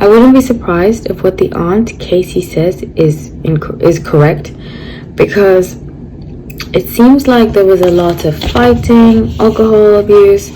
I wouldn't be surprised if what the aunt Casey says is correct, because it seems like there was a lot of fighting, alcohol abuse.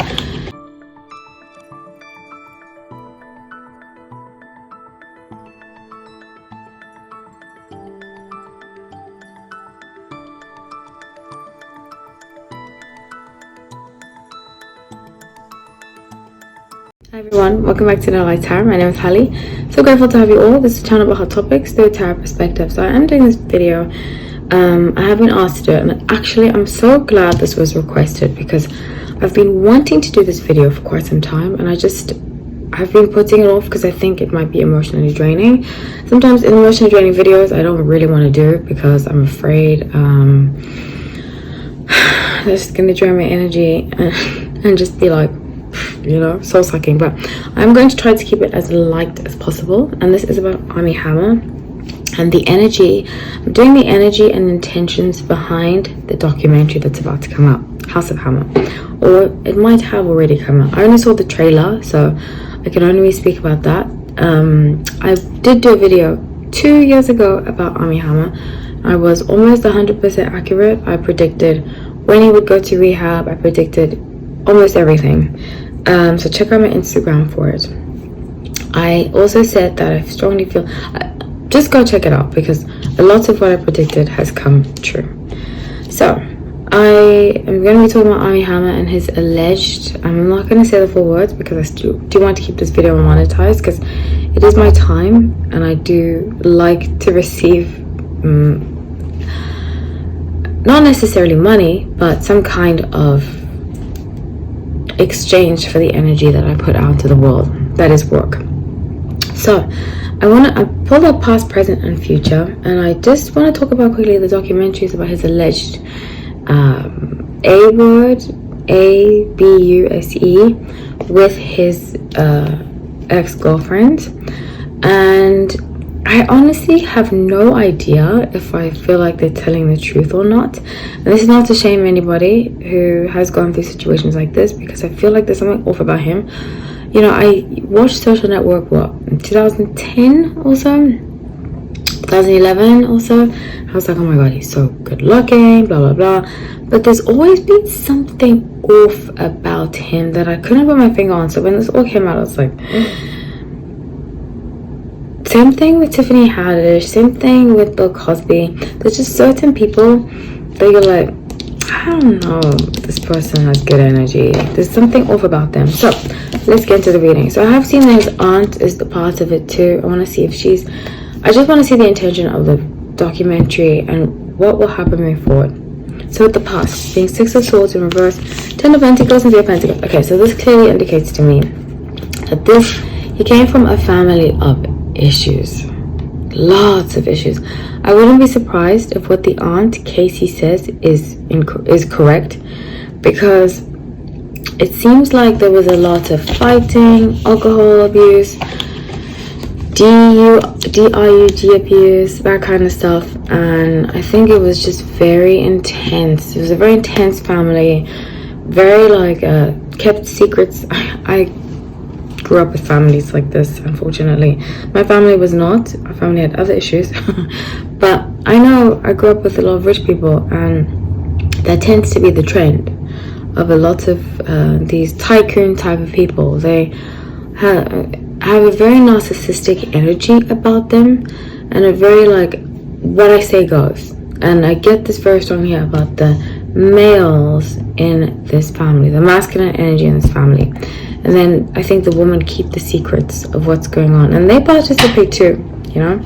Hi everyone, welcome back to No Light Tarot. My name is Hallie. So grateful to have you all. This is a channel about hot topics through a tarot perspective. So I am doing this video. I have been asked to do it, and actually I'm so glad this was requested, because I've been wanting to do this video for quite some time, and I've been putting it off because I think it might be emotionally draining. Sometimes in emotionally draining videos I don't really want to do it because I'm afraid this is going to drain my energy and just be like, you know, soul sucking. But I'm going to try to keep it as light as possible, and this is about Armie Hammer and the energy. I'm doing the energy and intentions behind the documentary that's about to come out, House of Hammer, or it might have already come out. I only saw the trailer, so I can only speak about that. I did do a video 2 years ago about Armie Hammer. I was almost 100% accurate. I predicted when he would go to rehab. I predicted almost everything. So check out my Instagram for it. I also said that I strongly feel, just go check it out, because a lot of what I predicted has come true. So I am going to be talking about Armie Hammer and his alleged, I'm not going to say the full words because I still do want to keep this video monetized, because it is my time and I do like to receive not necessarily money, but some kind of exchange for the energy that I put out to the world. That is work. So I pulled up past, present and future, and I just want to talk about quickly the documentaries about his alleged abuse with his ex-girlfriend. And I honestly have no idea if I feel like they're telling the truth or not. And this is not to shame anybody who has gone through situations like this, because I feel like there's something off about him. You know, I watched Social Network, in 2010 or so, 2011 or so. I was like, oh my god, he's so good looking, blah blah blah. But there's always been something off about him that I couldn't put my finger on. So when this all came out, I was like, same thing with Tiffany Haddish, same thing with Bill Cosby. There's just certain people that you're like, I don't know, this person has good energy. There's something off about them. So let's get into the reading. So I have seen that his aunt is the part of it too. I want to see if I just want to see the intention of the documentary and what will happen moving forward. So with the past being Six of Swords in reverse, Ten of Pentacles and Three of Pentacles. Okay, so this clearly indicates to me that he came from a family of issues, lots of issues. I wouldn't be surprised if what the aunt Casey says is correct, because it seems like there was a lot of fighting, alcohol abuse, DIUG abuse, that kind of stuff. And I think it was just very intense. It was a very intense family, very kept secrets. I grew up with families like this, unfortunately. My family was not. Our family had other issues. But I know I grew up with a lot of rich people, and that tends to be the trend of a lot of these tycoon type of people. They have a very narcissistic energy about them, and a very what I say goes. And I get this very strongly here about the males in this family, the masculine energy in this family. And then I think the women keep the secrets of what's going on, and they participate too, you know.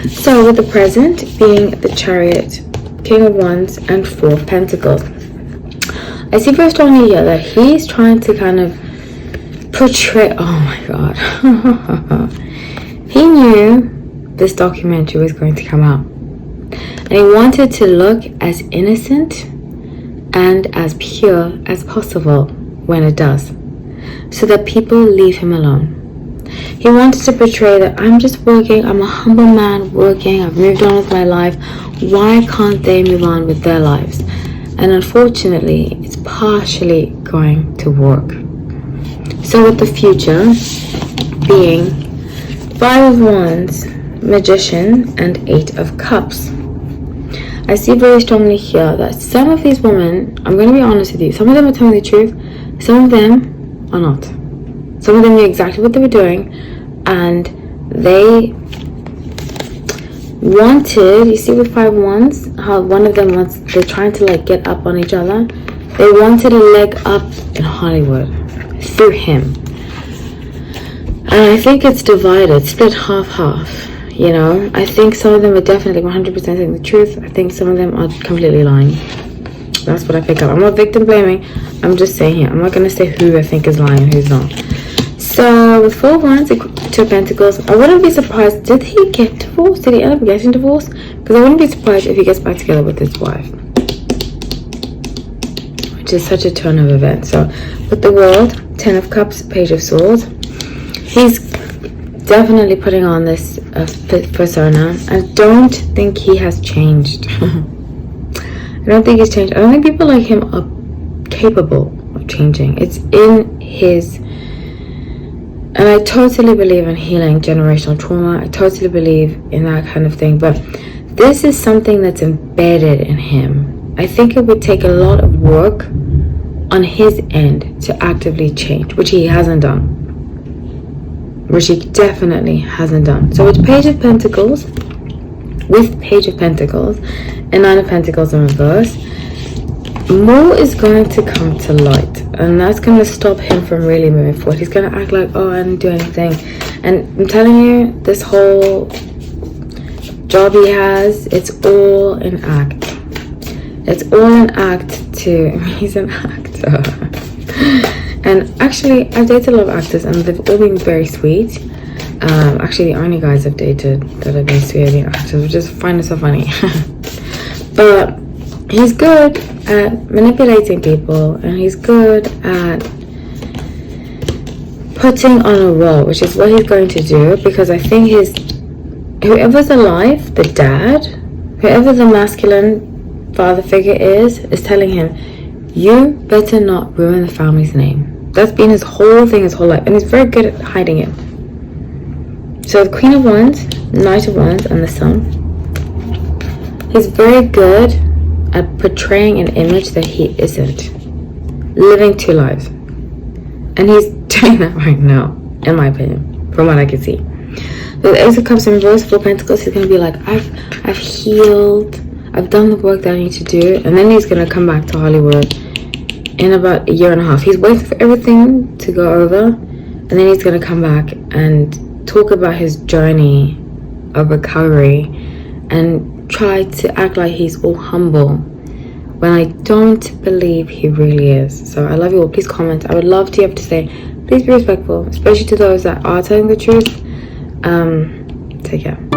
So with the present being the Chariot, King of Wands and Four of Pentacles, I see very strongly here that he's trying to kind of portray, oh my god, he knew this documentary was going to come out, and he wanted to look as innocent and as pure as possible when it does, so that people leave him alone. He wanted to portray that I'm just working, I'm a humble man working, I've moved on with my life, why can't they move on with their lives? And unfortunately, it's partially going to work. So with the future being Five of Wands, Magician, and Eight of Cups. I see very strongly here that some of these women, I'm going to be honest with you, some of them are telling the truth, some of them are not. Some of them knew exactly what they were doing, and they wanted, you see with Five of Wands, how one of them wants, they're trying to like get up on each other. They wanted a leg up in Hollywood through him. And I think it's divided, split half-half. You know, I think some of them are definitely 100% saying the truth. I think some of them are completely lying. That's what I pick up. I'm not victim blaming. I'm just saying here. I'm not going to say who I think is lying and who's not. So, with Four of Wands, Two of Pentacles, I wouldn't be surprised. Did he get divorced? Did he end up getting divorced? Because I wouldn't be surprised if he gets back together with his wife. Which is such a turn of events. So, with the World, Ten of Cups, Page of Swords. He's definitely putting on this persona. I don't think he has changed. I don't think he's changed. I don't think people like him are capable of changing. It's in his... And I totally believe in healing generational trauma. I totally believe in that kind of thing. But this is something that's embedded in him. I think it would take a lot of work on his end to actively change, which he hasn't done. Which he definitely hasn't done. So with Page of Pentacles, with Page of Pentacles and Nine of Pentacles in reverse, more is going to come to light, and that's going to stop him from really moving forward. He's going to act like, oh, I didn't do anything. And I'm telling you, this whole job he has, it's all an act. It's all an act to... He's an actor. And actually, I've dated a lot of actors, and they've all been very sweet. Actually, the only guys I've dated that have been sweet have been actors, which is find it so funny. But he's good at manipulating people, and he's good at putting on a role, which is what he's going to do, because I think whoever's alive, the dad, whoever the masculine father figure is telling him, you better not ruin the family's name. That's been his whole thing, his whole life, and he's very good at hiding it. So the Queen of Wands, Knight of Wands, and the Sun, he's very good at portraying an image that he isn't, living two lives, and he's doing that right now, in my opinion, from what I can see. The Ace of Cups in reverse, Four of Pentacles, he's going to be like, I've healed, I've done the work that I need to do, and then he's going to come back to Hollywood in about a year and a half. He's waiting for everything to go over, and then he's going to come back and talk about his journey of recovery and try to act like he's all humble, when I don't believe he really is. So I love you all. Please comment. I would love to be able to say, please be respectful, especially to those that are telling the truth. Take care.